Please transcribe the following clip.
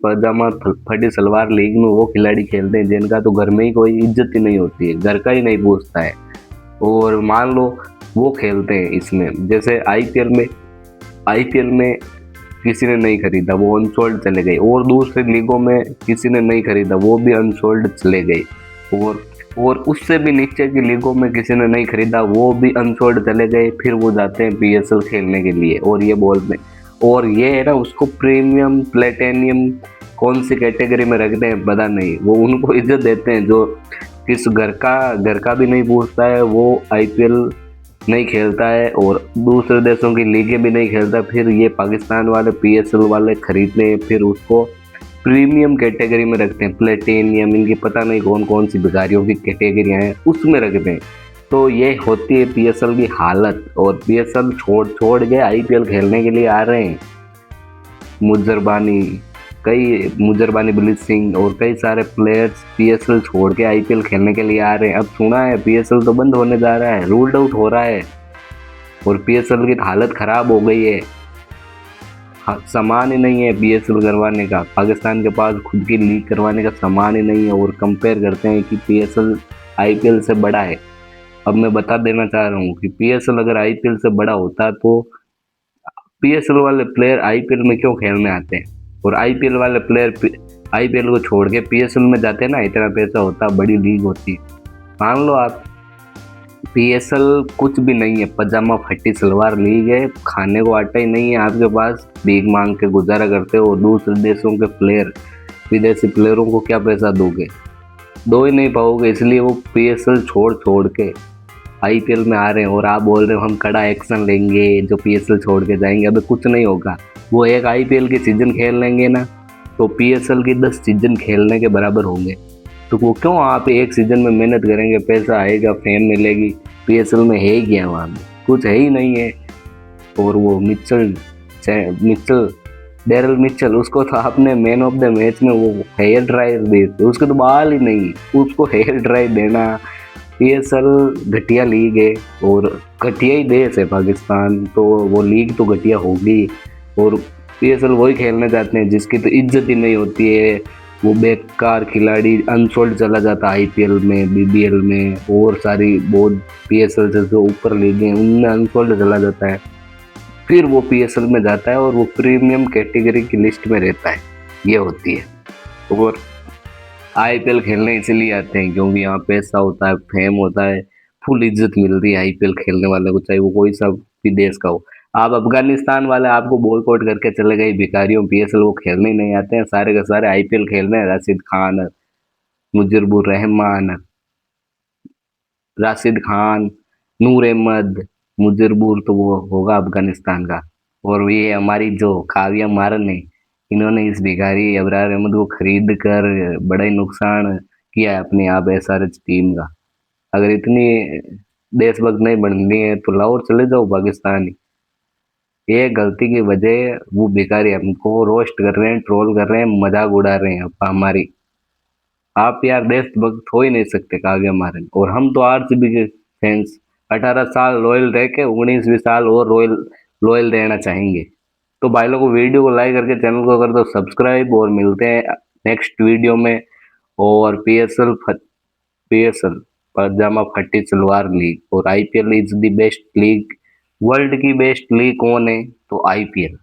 पजामा फटी सलवार लीग में वो खिलाड़ी खेलते हैं जिनका तो घर में ही कोई इज्जत ही नहीं होती है, घर का ही नहीं पूछता है। और मान लो वो खेलते हैं इसमें, जैसे आईपीएल में किसी ने नहीं खरीदा, वो अनसोल्ड चले गए, और दूसरे लीगों में किसी ने नहीं खरीदा, वो भी अनसोल्ड चले गए, और उससे भी नीचे की लीगों में किसी ने नहीं खरीदा, वो भी अनसोल्ड चले गए। फिर वो जाते हैं पीएसएल खेलने के लिए और ये बोलते हैं, और ये है ना उसको प्रीमियम प्लेटिनियम कौन सी कैटेगरी में रखते हैं पता नहीं, वो उनको इज्जत देते हैं जो किस घर का भी नहीं पूछता है, वो आईपीएल नहीं खेलता है और दूसरे देशों की लीगें भी नहीं खेलता, फिर ये पाकिस्तान वाले पीएसएल वाले खरीदते हैं, फिर उसको प्रीमियम कैटेगरी में रखते हैं, प्लेटिनियम, इनकी पता नहीं कौन कौन सी भिखारियों की कैटेगरियाँ हैं उसमें रखते हैं। तो ये होती है पीएसएल की हालत, और पीएसएल छोड़ छोड़ के आईपीएल खेलने के लिए आ रहे हैं। मुजरबानी बलीच सिंह और कई सारे प्लेयर्स पीएसएल छोड़ के आईपीएल खेलने के लिए आ रहे हैं। अब सुना है पीएसएल तो बंद होने जा रहा है, रूल्ड आउट हो रहा है, और पीएसएल की हालत खराब हो गई है। सामान ही नहीं है पीएसएल करवाने का, पाकिस्तान के पास खुद की लीग करवाने का सामान ही नहीं है, और कंपेयर करते हैं कि पीएसएल आईपीएल से बड़ा है। अब मैं बता देना चाह रहा हूँ कि पीएसएल अगर आईपीएल से बड़ा होता तो पीएसएल वाले प्लेयर आईपीएल में क्यों खेलने आते हैं, और आईपीएल वाले प्लेयर आईपीएल को छोड़ के पीएसएल में जाते हैं ना, इतना पैसा होता, बड़ी लीग होती। मान लो आप पीएसएल कुछ भी नहीं है, पजामा फटी सलवार लीग है, खाने को आटा ही नहीं है आपके पास, भीख मांग के गुजारा करते हो, और दूसरे देशों के प्लेयर विदेशी प्लेयरों को क्या पैसा दोगे, दो ही नहीं पाओगे, इसलिए वो पीएसएल छोड़ छोड़ के आईपीएल में आ रहे हैं। और आप बोल रहे हो हम कड़ा एक्शन लेंगे जो पीएसएल छोड़ के जाएंगे, अबे कुछ नहीं होगा। वो एक आईपीएल की सीजन खेल लेंगे ना तो पीएसएल की 10 सीजन खेलने के बराबर होंगे। तो वो क्यों आप एक सीजन में मेहनत करेंगे, पैसा आएगा, फेम मिलेगी, पीएसएल में है ही क्या, वहाँ में कुछ है ही नहीं है। और वो मिचल डेरल मिचल, उसको तो आपने मैन ऑफ द मैच में वो हेयर ड्रायर दे, उसके तो बाल ही नहीं, उसको हेयर ड्रायर देना। पीएसएल घटिया लीग है और घटिया ही देश है पाकिस्तान, तो वो लीग तो घटिया होगी, और पीएसएल वही खेलने जाते हैं जिसकी तो इज्जत ही नहीं होती है। वो बेकार खिलाड़ी अनसोल्ड चला जाता है आईपीएल में, बीबीएल में, और सारी बहुत पीएसएल से जो ऊपर लीगें उनमें अनसोल्ड चला जाता है, फिर वो पीएसएल में जाता है और वो प्रीमियम कैटेगरी की लिस्ट में रहता है, ये होती है। और आईपीएल खेलने इसलिए आते हैं क्योंकि यहाँ पैसा होता है, फेम होता है, फुल इज्जत मिलती है आईपीएल खेलने वाले को, चाहे वो कोई सा भी देश का हो। आप अफगानिस्तान वाले आपको बॉयकॉट करके चले गए भिखारियों, पीएसएल वो खेलने ही नहीं आते हैं, सारे के सारे आईपीएल खेल रहे हैं। राशिद खान, नूर अहमद, मुजरबुर तो वो होगा अफगानिस्तान का, और ये हमारी जो काव्या मारन है, इन्होंने इस भिखारी अबरार अहमद को खरीद कर बड़ा ही नुकसान किया है अपने आप एसआरएच टीम का। अगर इतनी देशभक्त नहीं बननी है तो लाहौर चले जाओ पाकिस्तान। ये गलती की वजह वो भिखारी हमको रोस्ट कर रहे हैं, ट्रोल कर रहे हैं, मजाक उड़ा रहे हैं हमारी। आप यार देशभक्त हो ही नहीं सकते काव्या मारन, और हम तो आरसीबी के फैंस 18 साल रॉयल रह के 19वीं साल और रॉयल रॉयल रहना चाहेंगे। तो भाई लोगों वीडियो को लाइक करके चैनल को कर दो सब्सक्राइब, और मिलते हैं नेक्स्ट वीडियो में। और पीएसएल पजामा फटी सलवार लीग और IPL is the best league, world की बेस्ट लीग कौन है तो आईपीएल।